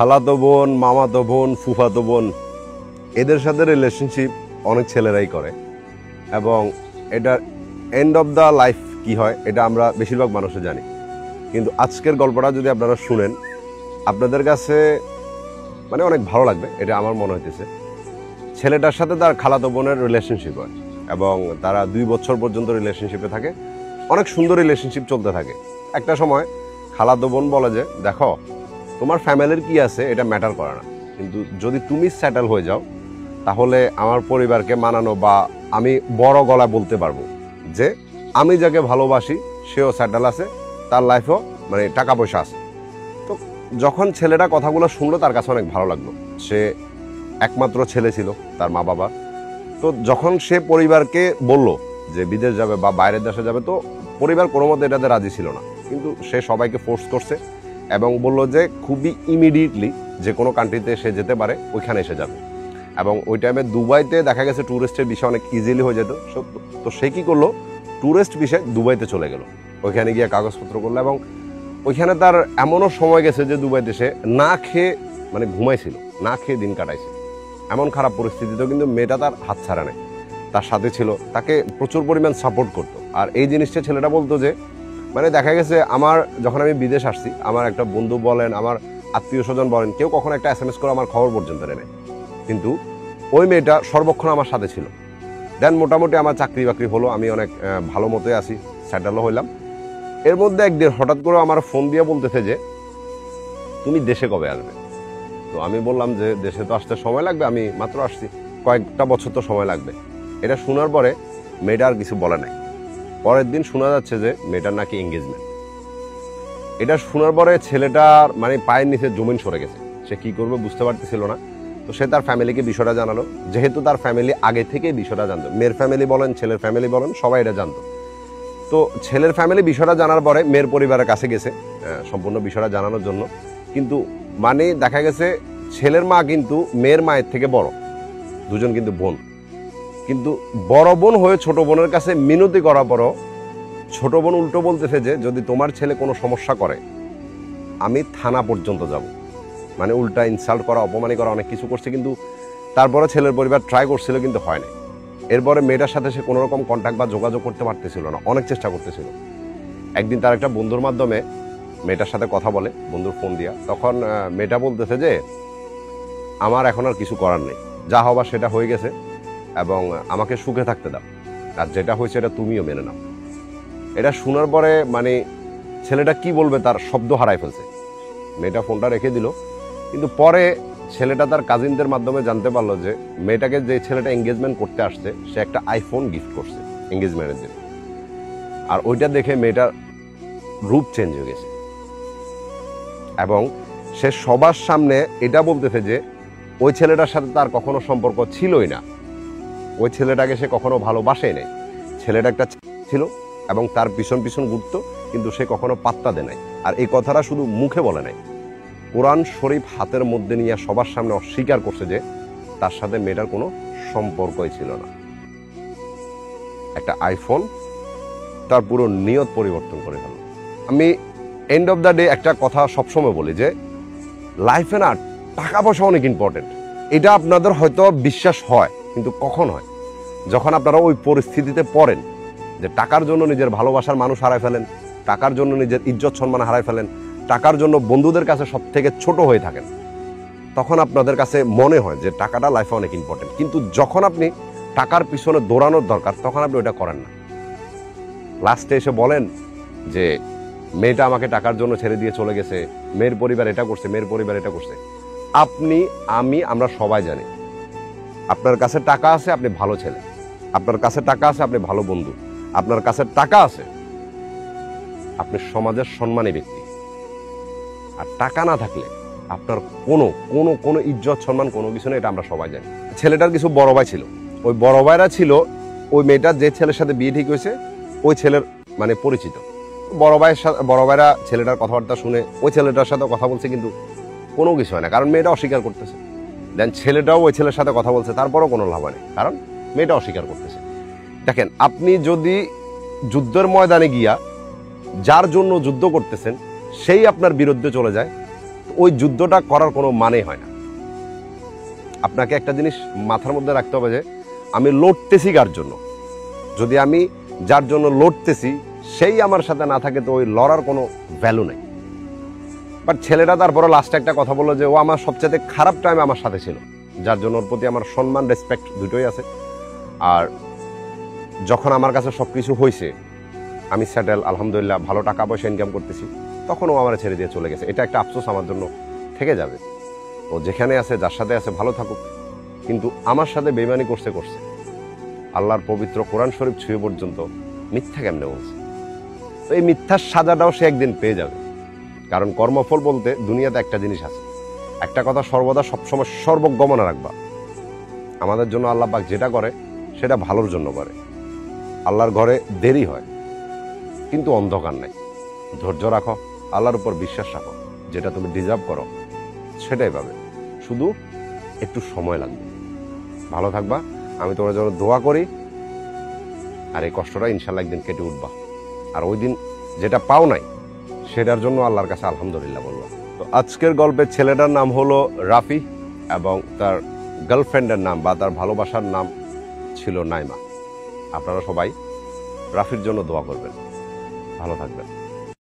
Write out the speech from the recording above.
খালাতো বোন, মামাতো বোন, ফুফাতো বোন এদের সাথে রিলেশনশিপ অনেক ছেলেরাই করে এবং এটার এন্ড অফ দ্য লাইফ কি হয় এটা আমরা বেশিরভাগ মানুষে জানি। কিন্তু আজকের গল্পটা যদি আপনারা শুনেন আপনাদের কাছে মানে অনেক ভালো লাগবে, এটা আমার মনে হইতেছে। ছেলেটার সাথে তার খালাতো বোনের রিলেশনশিপ হয় এবং তারা 2 বছর পর্যন্ত রিলেশনশিপে থাকে, অনেক সুন্দর রিলেশনশিপ চলতে থাকে। একটা সময় খালাতো বোন বলে যে দেখো তোমার ফ্যামিলির কি আছে এটা ম্যাটার করে না, কিন্তু যদি তুমি সেটেল হয়ে যাও তাহলে আমার পরিবারকে মানানো বা আমি বড় গলায় বলতে পারবো যে আমি যাকে ভালোবাসি সেও সেটেল আছে, তার লাইফেও মানে টাকা পয়সা আছে। তো যখন ছেলেটা কথাগুলো শুনলো তার কাছে অনেক ভালো লাগলো। সে একমাত্র ছেলে ছিল তার মা বাবা। তো যখন সে পরিবারকে বলল যে বিদেশ যাবে বা বাইরের দেশে যাবে, তো পরিবার কোনো মতে এটাতে রাজি ছিল না, কিন্তু সে সবাইকে ফোর্স করছে এবং বলল যে খুবই ইমিডিয়েটলি যে কোনো কান্ট্রিতে সে যেতে পারে ওইখানে এসে যাবে। এবং ওই টাইমে দুবাইতে দেখা গেছে ট্যুরিস্টের বিষয় অনেক ইজিলি হয়ে যেত। তো সে কি করলো, ট্যুরিস্ট বিষয়ে দুবাইতে চলে গেল, ওইখানে গিয়ে কাগজপত্র করলো এবং ওইখানে তার এমনও সময় গেছে যে দুবাইতে সে না খেয়ে মানে ঘুমাইছিল, না খেয়ে দিন কাটাইছে। এমন খারাপ পরিস্থিতিতেও কিন্তু মেয়েটা তার হাত ছাড়া নেই, তার সাথে ছিল, তাকে প্রচুর পরিমাণ সাপোর্ট করতো। আর এই জিনিসটা ছেলেটা বলতো যে মানে দেখা গেছে আমার যখন আমি বিদেশ আসছি আমার একটা বন্ধু বলেন, আমার আত্মীয় স্বজন বলেন, কেউ কখনো একটা SMS করে আমার খবর পর্যন্ত নেয়, কিন্তু ওই মেয়েটা সর্বক্ষণ আমার সাথে ছিল। দেন মোটামুটি আমার চাকরি বাকরি হলো, আমি অনেক ভালো মতোই আছি, সেটেলও হইলাম। এর মধ্যে একদিন হঠাৎ করে আমার ফোন দিয়ে বলতেছে যে তুমি দেশে কবে আসবে। তো আমি বললাম যে দেশে তো আসতে সময় লাগবে, আমি মাত্র আসছি, কয়েকটা বছর তো সময় লাগবে। এটা শোনার পরে মেয়েটা আর কিছু বলে নাই। পরের দিন শোনা যাচ্ছে যে মেয়েটার নাকি এঙ্গেজমেন্ট। এটা শোনার পরে ছেলেটার মানে পায়ের নিচে জমিন সরে গেছে, সে কি করবে বুঝতে পারতেছিল না। তো সে তার ফ্যামিলিকে বিষয়টা জানালো, যেহেতু তার ফ্যামিলি আগে থেকেই বিষয়টা জানতো, মেয়ের ফ্যামিলি বলেন ছেলের ফ্যামিলি বলেন সবাই এটা জানতো। তো ছেলের ফ্যামিলি বিষয়টা জানার পরে মেয়ের পরিবারের কাছে গেছে সম্পূর্ণ বিষয়টা জানানোর জন্য। কিন্তু মানে দেখা গেছে ছেলের মা কিন্তু মেয়ের মায়ের থেকে বড়, দুজন কিন্তু বোন। কিন্তু বড় বোন হয়ে ছোট বোনের কাছে মিনতি করার পরও ছোট বোন উল্টো বলতেছে যে যদি তোমার ছেলে কোনো সমস্যা করে আমি থানা পর্যন্ত যাব। মানে উল্টা ইনসাল্ট করা, অপমানি করা, অনেক কিছু করছে। কিন্তু তারপরে ছেলের পরিবার ট্রাই করছিল কিন্তু হয় না। এরপরে মেয়েটার সাথে সে কোনো রকম কন্ট্যাক্ট বা যোগাযোগ করতে পারতেছিল না, অনেক চেষ্টা করতেছিল। একদিন তার একটা বন্ধুর মাধ্যমে মেয়েটার সাথে কথা বলে, বন্ধুর ফোন দিয়া। তখন মেয়েটা বলতেছে যে আমার এখন আর কিছু করার নেই, যা হবার সেটা হয়ে গেছে এবং আমাকে সুখে থাকতে দাও, আর যেটা হয়েছে এটা তুমিও মেনে নাও। এটা শোনার পরে মানে ছেলেটা কি বলবে তার শব্দ হারাই ফেলছে। মেয়েটা ফোনটা রেখে দিল। কিন্তু পরে ছেলেটা তার কাজিনদের মাধ্যমে জানতে পারলো যে মেয়েটাকে যে ছেলেটা এঙ্গেজমেন্ট করতে আসছে সে একটা আইফোন গিফট করছে এঙ্গেজমেন্টের দিন। আর ওইটা দেখে মেয়েটার রূপ চেঞ্জ হয়ে গেছে এবং সে সবার সামনে এটা বলতেছে যে ওই ছেলেটার সাথে তার কখনো সম্পর্ক ছিলই না, ওই ছেলেটাকে সে কখনো ভালোবাসেই নাই। ছেলেটা একটা ছিল এবং তার পিছন পিছন ঘুরতো, কিন্তু সে কখনো পাত্তা দেয় নাই। আর এই কথাটা শুধু মুখে বলে নাই, কোরআন শরীফ হাতের মধ্যে নিয়ে সবার সামনে অস্বীকার করছে যে তার সাথে মেয়েটার কোনো সম্পর্কই ছিল না। একটা আইফোন তার পুরো নিয়ত পরিবর্তন করে ফেলল। আমি এন্ড অফ দ্য ডে একটা কথা সবসময় বলি যে লাইফে না টাকা পয়সা অনেক ইম্পর্টেন্ট। এটা আপনাদের হয়তো বিশ্বাস হয়, কিন্তু কখন হয় যখন আপনারা ওই পরিস্থিতিতে পড়েন যে টাকার জন্য নিজের ভালোবাসার মানুষ হারায় ফেলেন, টাকার জন্য নিজের ইজ্জত সম্মান হারায় ফেলেন, টাকার জন্য বন্ধুদের কাছে সব থেকে ছোট হয়ে থাকেন, তখন আপনাদের কাছে মনে হয় যে টাকাটা লাইফে অনেক ইম্পর্টেন্ট। কিন্তু যখন আপনি টাকার পিছনে দৌড়ানোর দরকার তখন আপনি ওটা করেন না। লাস্টে এসে বলেন যে মেয়েটা আমাকে টাকার জন্য ছেড়ে দিয়ে চলে গেছে, মেয়ের পরিবার এটা করছে, মেয়ের পরিবার এটা করছে। আপনি, আমি, আমরা সবাই জানি আপনার কাছে টাকা আছে আপনি ভালো ছেলে, আপনার কাছে টাকা আছে আপনি ভালো বন্ধু, আপনার কাছে টাকা আছে আপনি সমাজের সম্মানী ব্যক্তি। আর টাকা না থাকলে আপনার কোনো কোনো কোনো ইজ্জত সম্মান কোনো কিছু নেই, এটা আমরা সবাই জানি। ছেলেটার কিছু বড় ভাই ছিল, ওই বড় ভাইরা ছিল ওই মেয়েটার যে ছেলের সাথে বিয়ে ঠিক হয়েছে ওই ছেলের মানে পরিচিত। বড় ভাইরা ছেলেটার কথাবার্তা শুনে ওই ছেলেটার সাথে কথা বলছে, কিন্তু কোনো কিছু হয় না, কারণ মেয়েটা অস্বীকার করতেছে। দেন ছেলেটাও ওই ছেলের সাথে কথা বলছে, তারপরও কোনো লাভ নেই, কারণ মেয়েটা অস্বীকার করতেছে। দেখেন, আপনি যদি যুদ্ধের ময়দানে গিয়া যার জন্য যুদ্ধ করতেছেন সেই আপনার বিরুদ্ধে চলে যায়, ওই যুদ্ধটা করার কোনো মানে হয় না। আপনাকে একটা জিনিস মাথার মধ্যে রাখতে হবে যে আমি লড়তেছি কার জন্য। যদি আমি যার জন্য লড়তেছি সেই আমার সাথে না থাকে তো ওই লড়ার কোনো ভ্যালু নেই। বাট ছেলেটা তারপরে লাস্টে একটা কথা বললো যে ও আমার সবচেয়ে খারাপ টাইমে আমার সাথে ছিল, যার জন্য ওর প্রতি আমার সম্মান রেসপেক্ট দুটোই আছে। আর যখন আমার কাছে সব কিছু হয়েছে, আমি সেটেল, আলহামদুলিল্লাহ ভালো টাকা পয়সা ইনকাম করতেছি, তখন ও আমার ছেড়ে দিয়ে চলে গেছে। এটা একটা আফসোস আমার জন্য থেকে যাবে। ও যেখানে আছে, যার সাথে আছে, ভালো থাকুক, কিন্তু আমার সাথে বেইমানি করছে। আল্লাহর পবিত্র কোরআন শরীফ ছুঁয়ে পর্যন্ত মিথ্যা কেমনে বলছে। তো এই মিথ্যার সাজাটাও সে একদিন পেয়ে যাবে। কারণ কর্মফল বলতে দুনিয়াতে একটা জিনিস আছে, একটা কথা সর্বদা সবসময় সর্বজ্ঞমনে রাখবা, আমাদের জন্য আল্লাহ পাক যেটা করে সেটা ভালোর জন্য করে। আল্লাহর ঘরে দেরি হয় কিন্তু অন্ধকার নাই। ধৈর্য রাখো, আল্লাহর উপর বিশ্বাস রাখো, যেটা তুমি ডিজার্ভ করো সেটাই পাবে, শুধু একটু সময় লাগবে। ভালো থাকবা, আমি তোমার জন্য দোয়া করি। আর এই কষ্টটা ইনশাল্লাহ একদিন কেটে উঠবা। আর ওই দিন যেটা পাও নাই সেটার জন্য আল্লাহর কাছে আলহামদুলিল্লাহ বলবা। তো আজকের গল্পের ছেলেটার নাম হলো রাফি এবং তার গার্লফ্রেন্ডের নাম বা তার ভালোবাসার নাম ছিল নাইমা। আপনারা সবাই রাফির জন্য দোয়া করবেন। ভালো থাকবেন।